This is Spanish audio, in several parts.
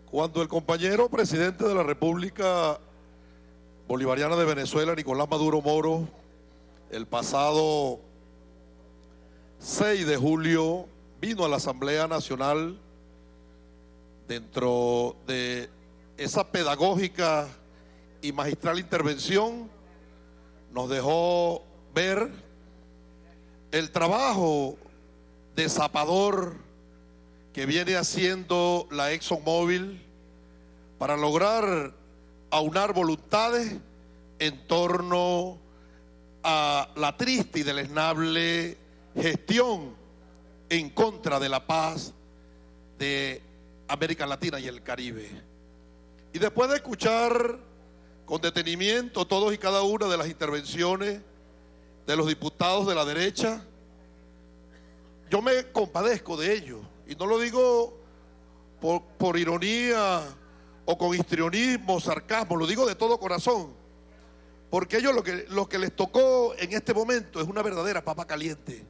Cuando el compañero presidente de la República Bolivariana de Venezuela, Nicolás Maduro Moro, el pasado 6 de julio vino a la Asamblea Nacional, dentro de esa pedagógica y magistral intervención, nos dejó ver el trabajo desapador que viene haciendo la ExxonMobil para lograr aunar voluntades en torno a la triste y deleznable gestión en contra de la paz de América Latina y el Caribe. Y después de escuchar con detenimiento todos y cada una de las intervenciones de los diputados de la derecha, yo me compadezco de ellos, y no lo digo por ironía o con histrionismo, sarcasmo, lo digo de todo corazón, porque ellos lo que les tocó en este momento es una verdadera papa caliente,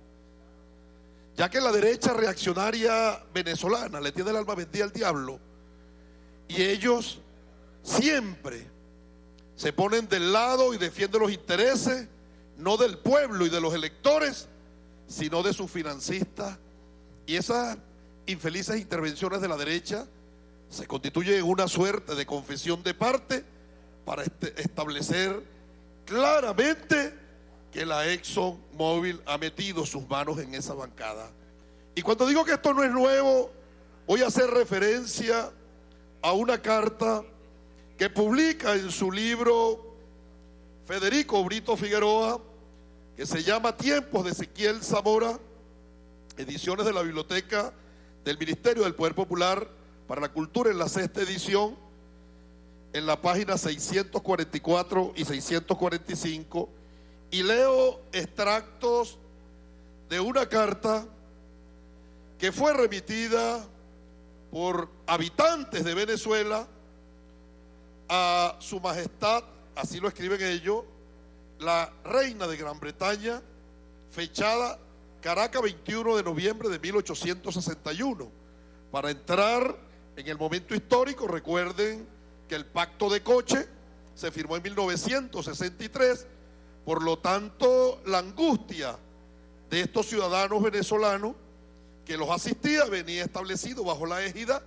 ya que la derecha reaccionaria venezolana le tiene el alma vendida al diablo, y ellos siempre se ponen del lado y defienden los intereses no del pueblo y de los electores, sino de sus financistas. Y esas infelices intervenciones de la derecha se constituyen en una suerte de confesión de parte para establecer claramente que la ExxonMobil ha metido sus manos en esa bancada. Y cuando digo que esto no es nuevo, voy a hacer referencia a una carta que publica en su libro Federico Brito Figueroa, que se llama Tiempos de Ezequiel Zamora, ediciones de la Biblioteca del Ministerio del Poder Popular para la Cultura, en la 6ª edición, en la página 644 y 645, y leo extractos de una carta que fue remitida por habitantes de Venezuela a su majestad, así lo escriben ellos, la reina de Gran Bretaña, fechada Caracas, 21 de noviembre de 1861. Para entrar en el momento histórico, recuerden que el Pacto de Coche se firmó en 1963, por lo tanto la angustia de estos ciudadanos venezolanos que los asistía venía establecido bajo la égida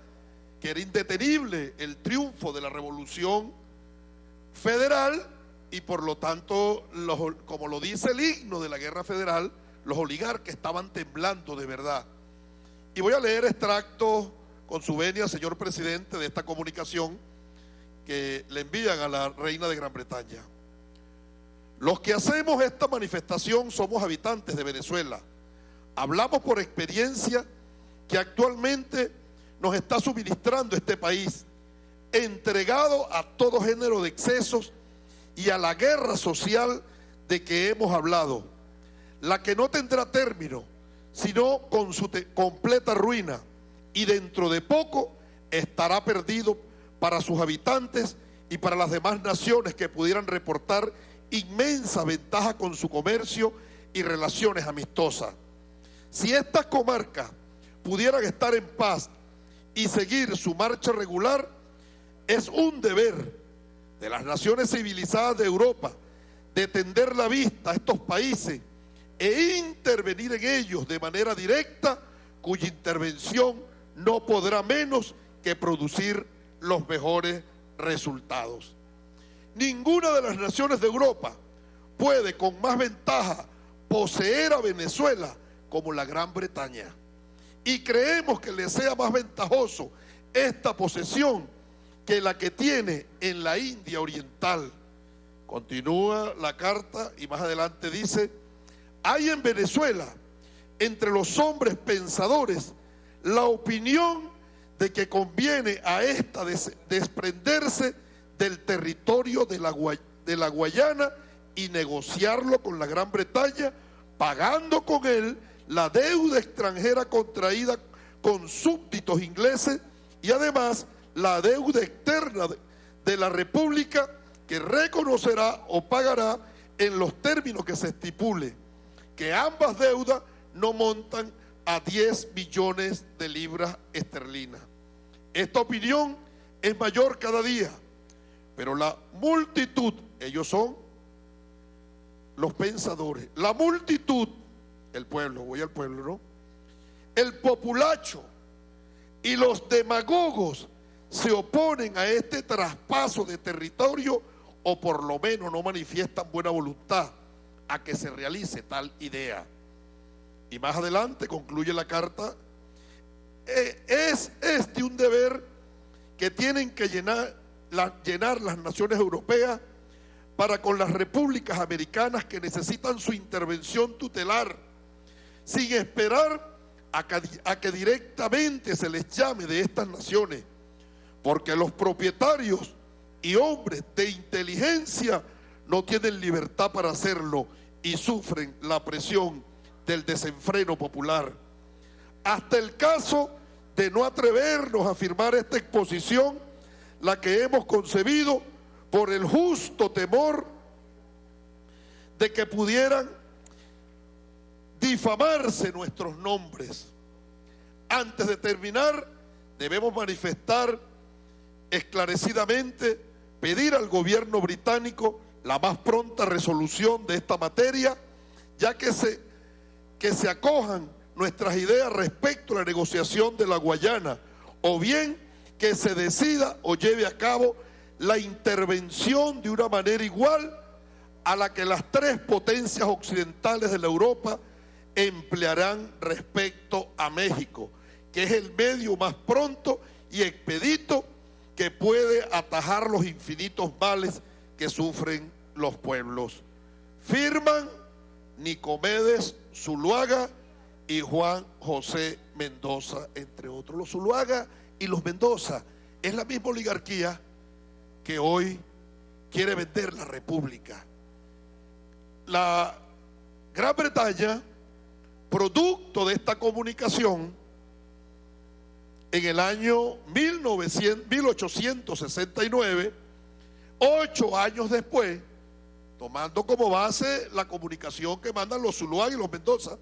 que era indetenible el triunfo de la revolución federal, y por lo tanto, como lo dice el himno de la guerra federal, los oligarcas estaban temblando de verdad. Y voy a leer extractos con su venia, señor presidente, de esta comunicación que le envían a la reina de Gran Bretaña. Los que hacemos esta manifestación somos habitantes de Venezuela. Hablamos por experiencia que actualmente nos está suministrando este país, entregado a todo género de excesos y a la guerra social de que hemos hablado, la que no tendrá término, sino con su completa ruina, y dentro de poco estará perdido para sus habitantes y para las demás naciones que pudieran reportar inmensa ventaja con su comercio y relaciones amistosas. Si estas comarcas pudieran estar en paz y seguir su marcha regular, es un deber de las naciones civilizadas de Europa de tender la vista a estos países e intervenir en ellos de manera directa, cuya intervención no podrá menos que producir los mejores resultados. Ninguna de las naciones de Europa puede con más ventaja poseer a Venezuela como la Gran Bretaña, y creemos que le sea más ventajoso esta posesión que la que tiene en la India Oriental. Continúa la carta y más adelante dice: hay en Venezuela, entre los hombres pensadores, la opinión de que conviene a esta desprenderse del territorio de la Guayana y negociarlo con la Gran Bretaña, pagando con él la deuda extranjera contraída con súbditos ingleses y además la deuda externa de la República, que reconocerá o pagará en los términos que se estipule, que ambas deudas no montan a 10 millones de libras esterlinas. Esta opinión es mayor cada día, pero la multitud, ellos son los pensadores, la multitud, el pueblo, voy al pueblo, ¿no? El populacho y los demagogos se oponen a este traspaso de territorio, o por lo menos no manifiestan buena voluntad a que se realice tal idea. Y más adelante concluye la carta: es este un deber que tienen que llenar las naciones europeas para con las repúblicas americanas que necesitan su intervención tutelar, sin esperar a que directamente se les llame de estas naciones, porque los propietarios y hombres de inteligencia no tienen libertad para hacerlo y sufren la presión del desenfreno popular, hasta el caso de no atrevernos a firmar esta exposición, la que hemos concebido por el justo temor de que pudieran difamarse nuestros nombres. Antes de terminar, debemos manifestar esclarecidamente, pedir al gobierno británico la más pronta resolución de esta materia, ya que se acojan nuestras ideas respecto a la negociación de la Guayana, o bien que se decida o lleve a cabo la intervención de una manera igual a la que las tres potencias occidentales de la Europa emplearán respecto a México, que es el medio más pronto y expedito que puede atajar los infinitos males que sufren los pueblos. Firman Nicomedes Zuluaga y Juan José Mendoza, entre otros. Los Zuluaga y los Mendoza es la misma oligarquía que hoy quiere vender la república. La Gran Bretaña, producto de esta comunicación, en el año 1869, 8 años después, tomando como base la comunicación que mandan los Zuluaga y los Mendoza,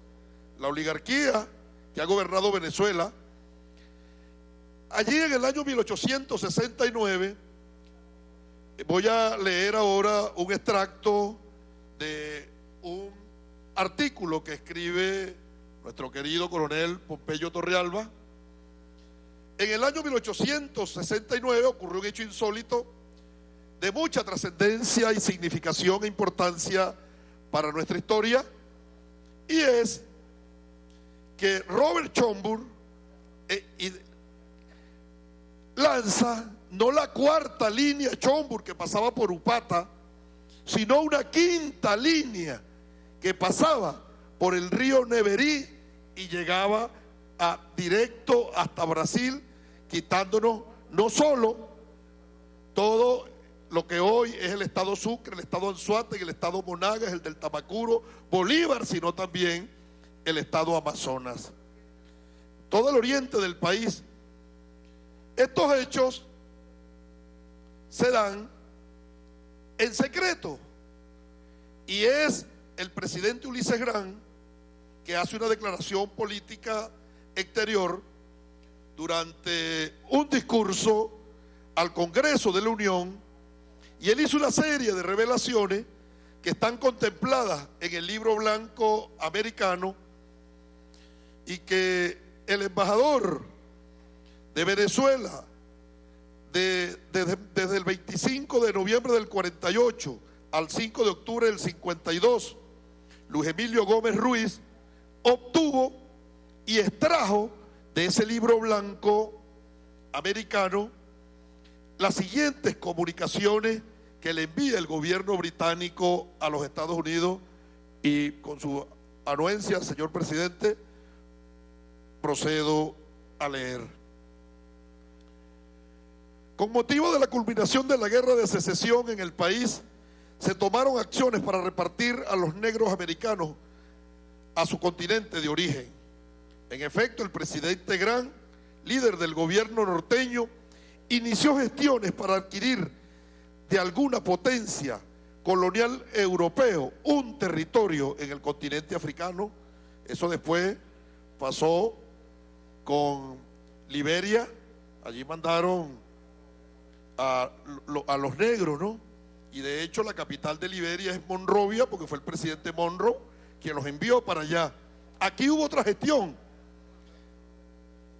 la oligarquía que ha gobernado Venezuela, allí en el año 1869, voy a leer ahora un extracto de un artículo que escribe nuestro querido coronel Pompeyo Torrealba. En el año 1869 ocurrió un hecho insólito de mucha trascendencia y significación e importancia para nuestra historia, y es que Robert Schomburg lanza no la cuarta línea Schomburg que pasaba por Upata, sino una quinta línea que pasaba por el río Neverí y llegaba directo hasta Brasil, quitándonos no solo todo lo que hoy es el estado Sucre, el estado Anzoátegui, el estado Monagas, el del Tamacuro, Bolívar, sino también el estado Amazonas, todo el oriente del país. Estos hechos se dan en secreto, y es el presidente Ulises Grant que hace una declaración política exterior durante un discurso al Congreso de la Unión, y él hizo una serie de revelaciones que están contempladas en el Libro Blanco americano, y que el embajador de Venezuela desde el 25 de noviembre del 48 al 5 de octubre del 52, Luis Emilio Gómez Ruiz, obtuvo y extrajo de ese Libro Blanco americano las siguientes comunicaciones que le envía el gobierno británico a los Estados Unidos, y con su anuencia, señor presidente, procedo a leer. Con motivo de la culminación de la guerra de secesión en el país, se tomaron acciones para repartir a los negros americanos a su continente de origen. En efecto, el presidente Grant, líder del gobierno norteño, inició gestiones para adquirir de alguna potencia colonial europeo un territorio en el continente africano. Eso después pasó con Liberia. Allí mandaron a los negros, ¿no? Y de hecho la capital de Liberia es Monrovia, porque fue el presidente Monroe quien los envió para allá. Aquí hubo otra gestión,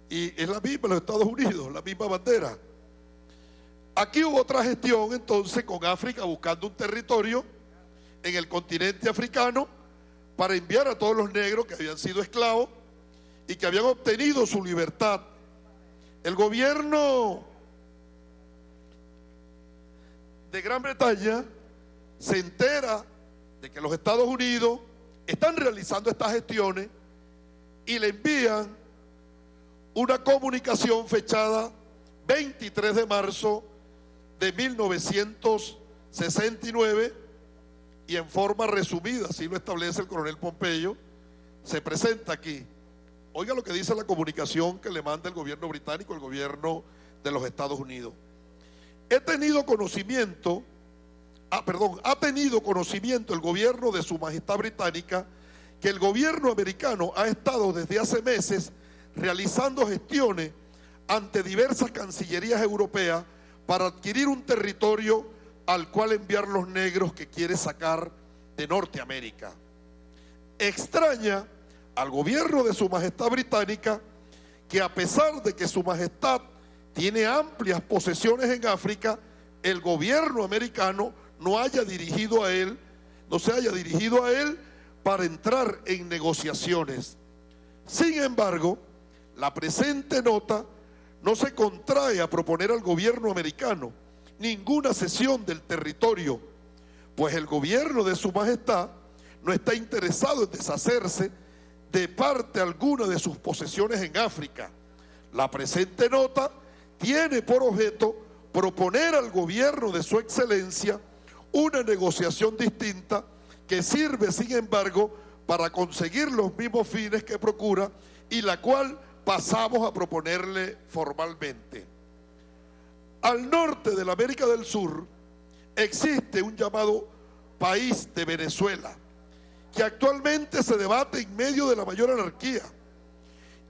y es la misma en los Estados Unidos, la misma bandera. Aquí hubo otra gestión entonces con África, buscando un territorio en el continente africano para enviar a todos los negros que habían sido esclavos y que habían obtenido su libertad. El gobierno de Gran Bretaña se entera de que los Estados Unidos están realizando estas gestiones y le envían una comunicación fechada 23 de marzo de 1969, y en forma resumida, así lo establece el coronel Pompeyo, se presenta aquí. Oiga lo que dice la comunicación que le manda el gobierno británico al gobierno de los Estados Unidos. Ha tenido conocimiento el gobierno de Su Majestad Británica que el gobierno americano ha estado desde hace meses realizando gestiones ante diversas cancillerías europeas para adquirir un territorio al cual enviar los negros que quiere sacar de Norteamérica. Extraña al gobierno de Su Majestad Británica que, a pesar de que Su Majestad tiene amplias posesiones en África, el gobierno americano no se haya dirigido a él para entrar en negociaciones. Sin embargo, la presente nota no se contrae a proponer al gobierno americano ninguna cesión del territorio, pues el gobierno de Su Majestad no está interesado en deshacerse de parte alguna de sus posesiones en África. La presente nota tiene por objeto proponer al gobierno de Su Excelencia una negociación distinta que sirve, sin embargo, para conseguir los mismos fines que procura, y la cual pasamos a proponerle formalmente. Al norte de la América del Sur existe un llamado país de Venezuela, que actualmente se debate en medio de la mayor anarquía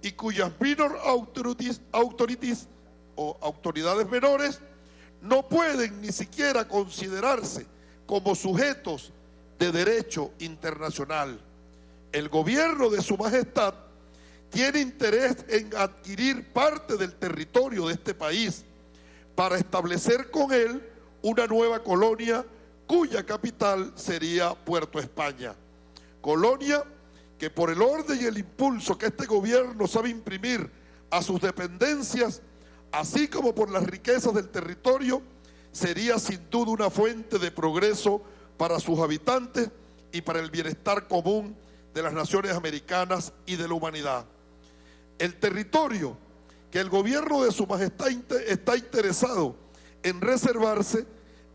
y cuyas minor authorities o autoridades menores no pueden ni siquiera considerarse como sujetos de derecho internacional. El gobierno de Su Majestad tiene interés en adquirir parte del territorio de este país para establecer con él una nueva colonia cuya capital sería Puerto España. Colonia que, por el orden y el impulso que este gobierno sabe imprimir a sus dependencias, así como por las riquezas del territorio, sería sin duda una fuente de progreso para sus habitantes y para el bienestar común de las naciones americanas y de la humanidad. El territorio que el gobierno de Su Majestad está interesado en reservarse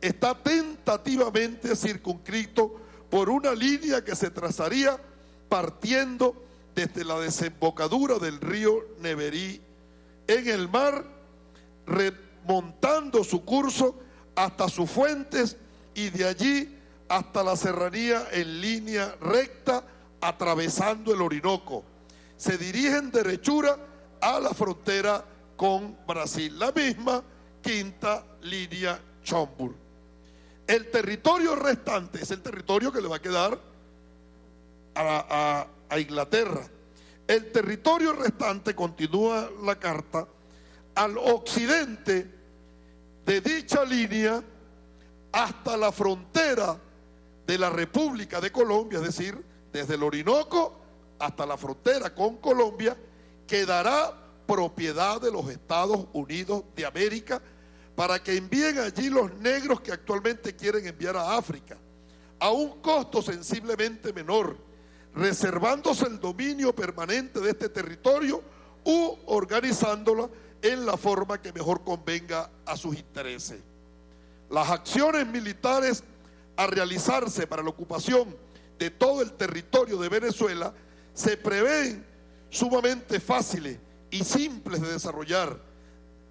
está tentativamente circunscrito por una línea que se trazaría partiendo desde la desembocadura del río Neverí en el mar, remontando su curso hasta sus fuentes y de allí hasta la serranía en línea recta, atravesando el Orinoco. Se dirigen derechura a la frontera con Brasil, la misma quinta línea Chomburg. El territorio restante es el territorio que le va a quedar a Inglaterra. El territorio restante, continúa la carta, al occidente de dicha línea hasta la frontera de la República de Colombia, es decir, desde el Orinoco hasta la frontera con Colombia, quedará propiedad de los Estados Unidos de América para que envíen allí los negros que actualmente quieren enviar a África, a un costo sensiblemente menor, reservándose el dominio permanente de este territorio u organizándolo en la forma que mejor convenga a sus intereses. Las acciones militares a realizarse para la ocupación de todo el territorio de Venezuela se prevén sumamente fáciles y simples de desarrollar,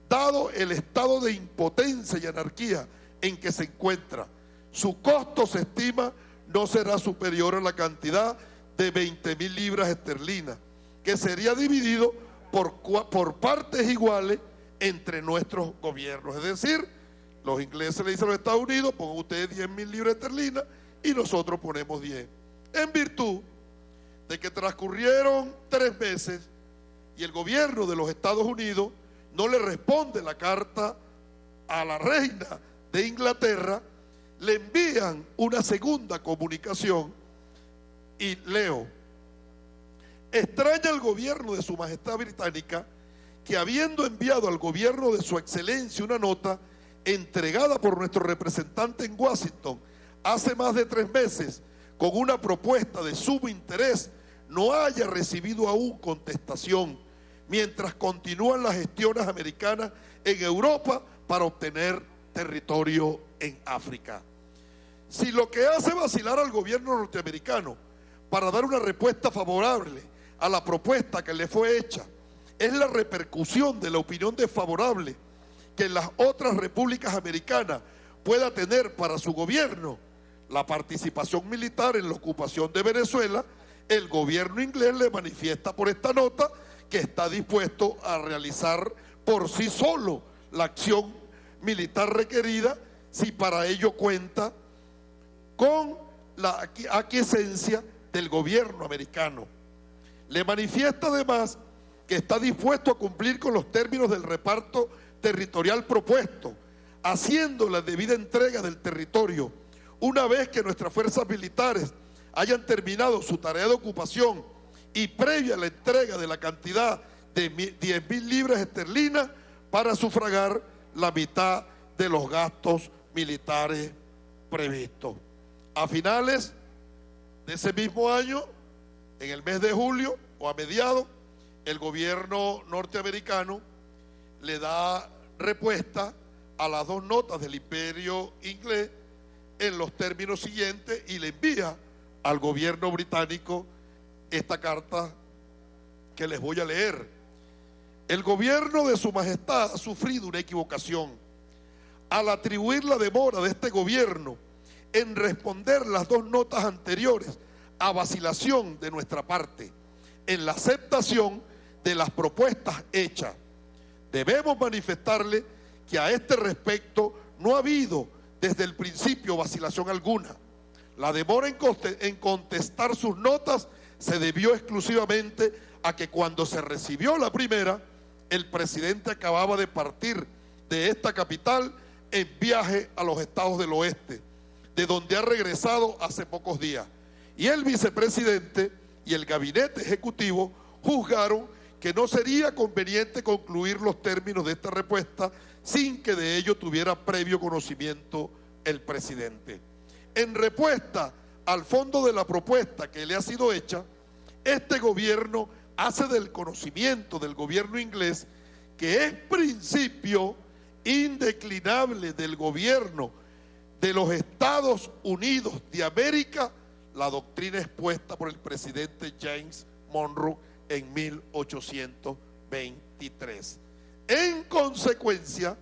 dado el estado de impotencia y anarquía en que se encuentra. Su costo, se estima, no será superior a la cantidad de 20.000 libras esterlinas, que sería dividido por partes iguales entre nuestros gobiernos. Es decir, los ingleses le dicen a los Estados Unidos: pongan ustedes 10.000 libras esterlinas y nosotros ponemos 10. En virtud de que transcurrieron 3 meses y el gobierno de los Estados Unidos no le responde la carta a la reina de Inglaterra, le envían una segunda comunicación y leo: extraña al gobierno de su majestad británica que, habiendo enviado al gobierno de su excelencia una nota entregada por nuestro representante en Washington hace más de 3 meses con una propuesta de sumo interés, no haya recibido aún contestación, mientras continúan las gestiones americanas en Europa para obtener territorio en África. Si lo que hace vacilar al gobierno norteamericano para dar una respuesta favorable a la propuesta que le fue hecha es la repercusión de la opinión desfavorable que en las otras repúblicas americanas pueda tener para su gobierno la participación militar en la ocupación de Venezuela, el gobierno inglés le manifiesta por esta nota que está dispuesto a realizar por sí solo la acción militar requerida si para ello cuenta con la aquiescencia del gobierno americano. Le manifiesta además que está dispuesto a cumplir con los términos del reparto territorial propuesto, haciendo la debida entrega del territorio una vez que nuestras fuerzas militares hayan terminado su tarea de ocupación y previa a la entrega de la cantidad de 10.000 libras esterlinas para sufragar la mitad de los gastos militares previstos. A finales de ese mismo año, en el mes de julio o a mediados, el gobierno norteamericano le da respuesta a las 2 notas del imperio inglés en los términos siguientes y le envía al gobierno británico esta carta que les voy a leer. El gobierno de su majestad ha sufrido una equivocación al atribuir la demora de este gobierno en responder las 2 notas anteriores a vacilación de nuestra parte en la aceptación de las propuestas hechas. Debemos manifestarle que a este respecto no ha habido desde el principio vacilación alguna. La demora en contestar sus notas se debió exclusivamente a que cuando se recibió la primera, el presidente acababa de partir de esta capital en viaje a los estados del oeste, de donde ha regresado hace pocos días. Y el vicepresidente y el gabinete ejecutivo juzgaron que no sería conveniente concluir los términos de esta respuesta sin que de ello tuviera previo conocimiento el presidente. En respuesta al fondo de la propuesta que le ha sido hecha, este gobierno hace del conocimiento del gobierno inglés que es principio indeclinable del gobierno de los Estados Unidos de América la doctrina expuesta por el presidente James Monroe en 1823. En consecuencia,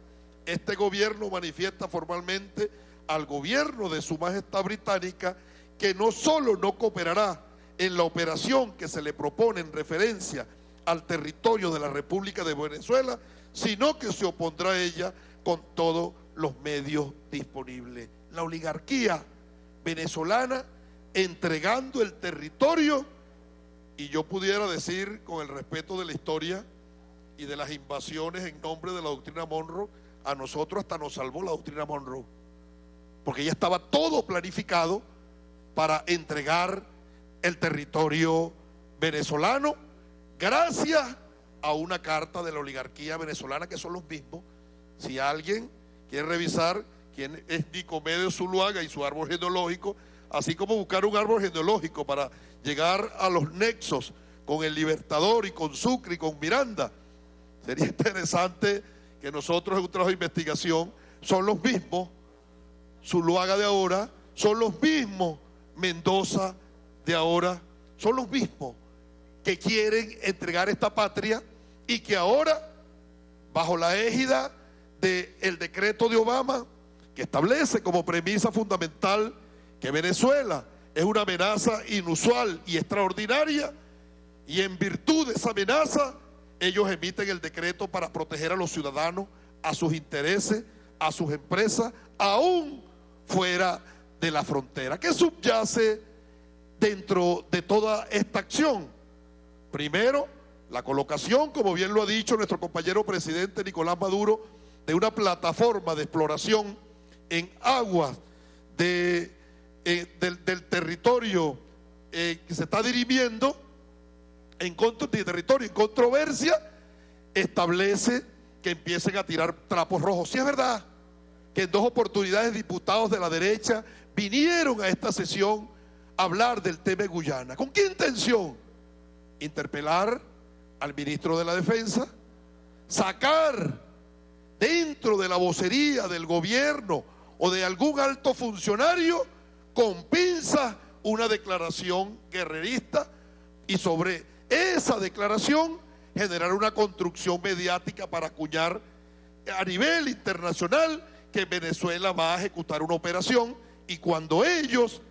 este gobierno manifiesta formalmente al gobierno de su majestad británica que no solo no cooperará en la operación que se le propone en referencia al territorio de la República de Venezuela, sino que se opondrá a ella con todos los medios disponibles. La oligarquía venezolana entregando el territorio, y yo pudiera decir, con el respeto de la historia y de las invasiones en nombre de la doctrina Monroe, a nosotros hasta nos salvó la doctrina Monroe, porque ya estaba todo planificado para entregar el territorio venezolano gracias a una carta de la oligarquía venezolana, que son los mismos. Si alguien quiere revisar quién es Nicomedes Zuluaga y su árbol genealógico, así como buscar un árbol genealógico para llegar a los nexos con el Libertador y con Sucre y con Miranda, sería interesante que nosotros en un trabajo de investigación, son los mismos Zuluaga de ahora, son los mismos Mendoza de ahora, son los mismos que quieren entregar esta patria y que ahora, bajo la égida del decreto de Obama, que establece como premisa fundamental que Venezuela es una amenaza inusual y extraordinaria, Y en virtud de esa amenaza, ellos emiten el decreto para proteger a los ciudadanos, a sus intereses, a sus empresas, aún fuera de la frontera. ¿Qué subyace dentro de toda esta acción? Primero, la colocación, como bien lo ha dicho nuestro compañero presidente Nicolás Maduro, de una plataforma de exploración en aguas del territorio que se está dirimiendo en controversia, establece que empiecen a tirar trapos rojos. Sí es verdad que en 2 oportunidades diputados de la derecha vinieron a esta sesión a hablar del tema de Guyana. ¿Con qué intención? Interpelar al ministro de la Defensa, sacar dentro de la vocería del gobierno o de algún alto funcionario con pinzas una declaración guerrerista y sobre esa declaración generar una construcción mediática para acuñar a nivel internacional que Venezuela va a ejecutar una operación, y cuando ellos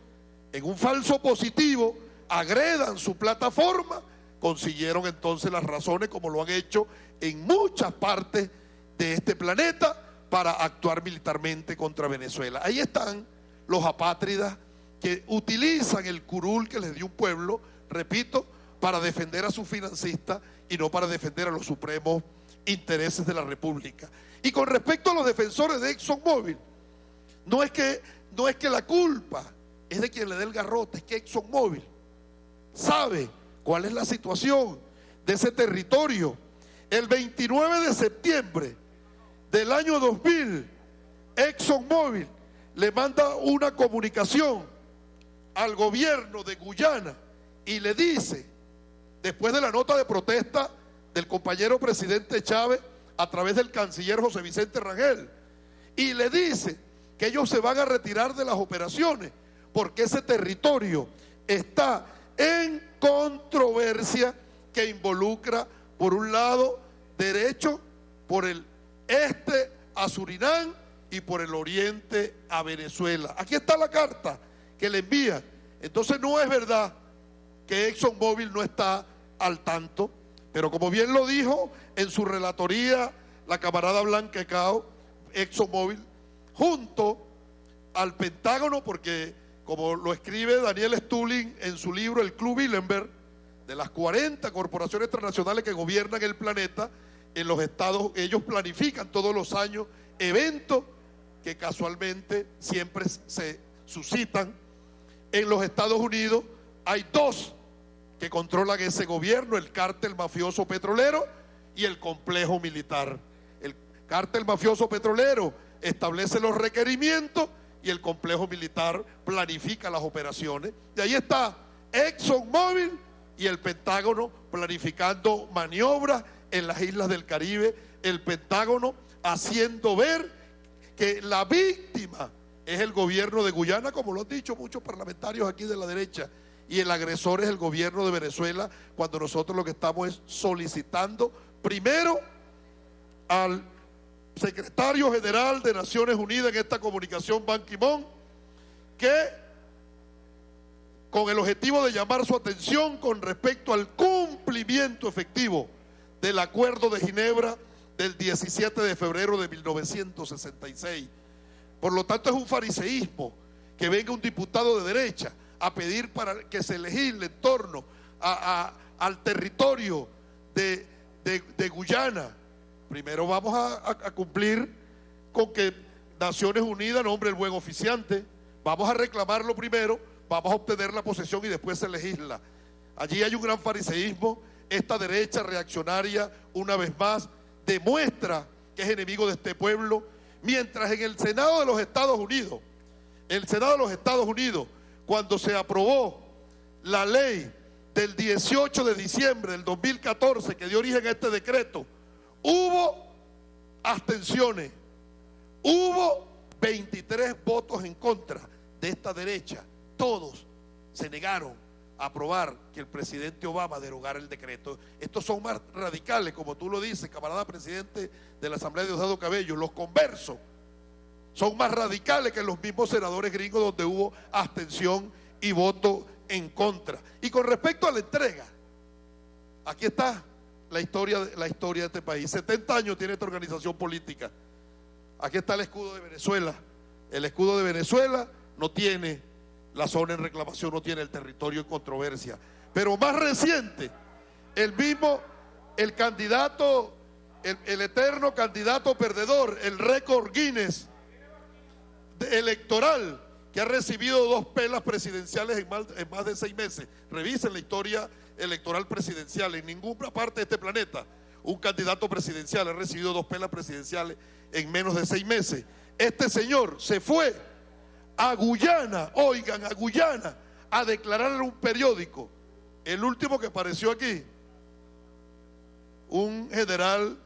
en un falso positivo agredan su plataforma, consiguieron entonces las razones, como lo han hecho en muchas partes de este planeta, para actuar militarmente contra Venezuela. Ahí están los apátridas que utilizan el curul que les dio un pueblo, repito, para defender a sus financistas y no para defender a los supremos intereses de la República. Y con respecto a los defensores de ExxonMobil, no es que la culpa es de quien le dé el garrote, es que ExxonMobil sabe cuál es la situación de ese territorio. El 29 de septiembre del año 2000, ExxonMobil le manda una comunicación al gobierno de Guyana y le dice, después de la nota de protesta del compañero presidente Chávez a través del canciller José Vicente Rangel, y le dice que ellos se van a retirar de las operaciones porque ese territorio está en controversia que involucra, por un lado, derecho por el este a Surinam y por el oriente a Venezuela. Aquí está la carta que le envían. Entonces no es verdad que ExxonMobil no está al tanto, pero como bien lo dijo en su relatoría la camarada Blanca Cao, ExxonMobil junto al Pentágono, porque como lo escribe Daniel Stulin en su libro El Club Bilderberg, de las 40 corporaciones transnacionales que gobiernan el planeta, en los estados, ellos planifican todos los años eventos que casualmente siempre se suscitan. En los Estados Unidos hay 2 que controlan ese gobierno: el cártel mafioso petrolero y el complejo militar. El cártel mafioso petrolero establece los requerimientos y el complejo militar planifica las operaciones. De ahí está ExxonMobil y el Pentágono planificando maniobras en las islas del Caribe, el Pentágono haciendo ver que la víctima es el gobierno de Guyana, como lo han dicho muchos parlamentarios aquí de la derecha, y el agresor es el gobierno de Venezuela, cuando nosotros lo que estamos es solicitando primero al secretario general de Naciones Unidas en esta comunicación, Ban Ki-moon, que con el objetivo de llamar su atención con respecto al cumplimiento efectivo del Acuerdo de Ginebra del 17 de febrero de 1966. Por lo tanto, es un fariseísmo que venga un diputado de derecha a pedir para que se legisle en torno al territorio de Guyana. Primero vamos a cumplir con que Naciones Unidas nombre el buen oficiante. Vamos a reclamarlo primero, vamos a obtener la posesión y después se legisla. Allí hay un gran fariseísmo. Esta derecha reaccionaria, una vez más, demuestra que es enemigo de este pueblo, mientras en el Senado de los Estados Unidos, cuando se aprobó la ley del 18 de diciembre del 2014 que dio origen a este decreto, hubo abstenciones, hubo 23 votos en contra de esta derecha. Todos se negaron a aprobar que el presidente Obama derogara el decreto. Estos son más radicales, como tú lo dices, camarada presidente de la Asamblea de Diosdado Cabello. Los conversos son más radicales que los mismos senadores gringos, donde hubo abstención y voto en contra. Y con respecto a la entrega Aquí está la historia de este país. 70 años tiene esta organización política. Aquí está el escudo de Venezuela. El escudo de Venezuela no tiene la zona en reclamación, no tiene el territorio en controversia. Pero más reciente, el candidato, el eterno candidato perdedor, el récord Guinness electoral, que ha recibido 2 pelas presidenciales en más de 6 meses. Revisen la historia electoral presidencial. En ninguna parte de este planeta un candidato presidencial ha recibido 2 pelas presidenciales en menos de 6 meses. Este señor se fue a Guyana, oigan, a Guyana, a declarar en un periódico. El último que apareció aquí, un general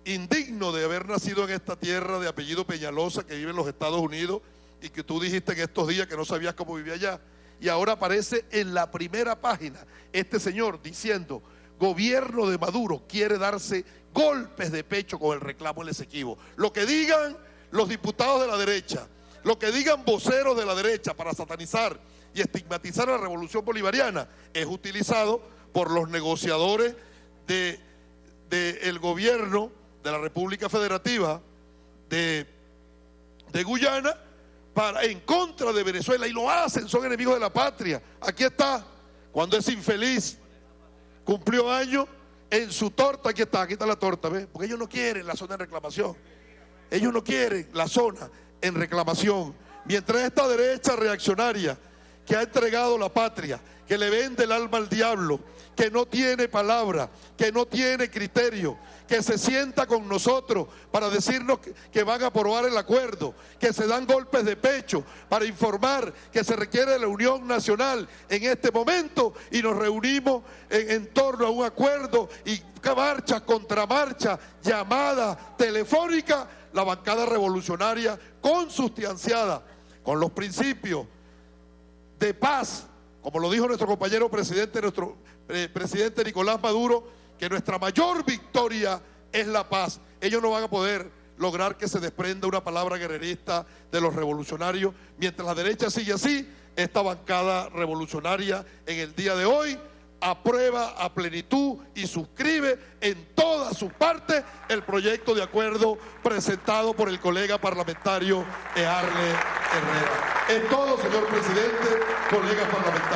indigno de haber nacido en esta tierra, de apellido Peñalosa, que vive en los Estados Unidos, y que tú dijiste en estos días que no sabías cómo vivía allá, y ahora aparece en la primera página este señor diciendo: gobierno de Maduro quiere darse golpes de pecho con el reclamo del Esequibo. Lo que digan los diputados de la derecha, lo que digan voceros de la derecha para satanizar y estigmatizar a la revolución bolivariana, es utilizado por los negociadores del gobierno de la República Federativa de Guyana en contra de Venezuela, y lo hacen, son enemigos de la patria. Aquí está, cuando ese infeliz cumplió años, en su torta, aquí está la torta, ¿ves? Porque ellos no quieren la zona en reclamación, ellos no quieren la zona en reclamación. Mientras esta derecha reaccionaria que ha entregado la patria, que le vende el alma al diablo, que no tiene palabra, que no tiene criterio, que se sienta con nosotros para decirnos que van a aprobar el acuerdo, que se dan golpes de pecho para informar que se requiere de la unión nacional en este momento, y nos reunimos en torno a un acuerdo y marcha, contramarcha, llamada telefónica, la bancada revolucionaria consustanciada con los principios de paz, como lo dijo nuestro compañero presidente, nuestro presidente Nicolás Maduro, que nuestra mayor victoria es la paz. Ellos no van a poder lograr que se desprenda una palabra guerrerista de los revolucionarios. Mientras la derecha sigue así, esta bancada revolucionaria en el día de hoy aprueba a plenitud y suscribe en todas sus partes el proyecto de acuerdo presentado por el colega parlamentario Earle Herrera. Es todo, señor presidente, colegas parlamentarios.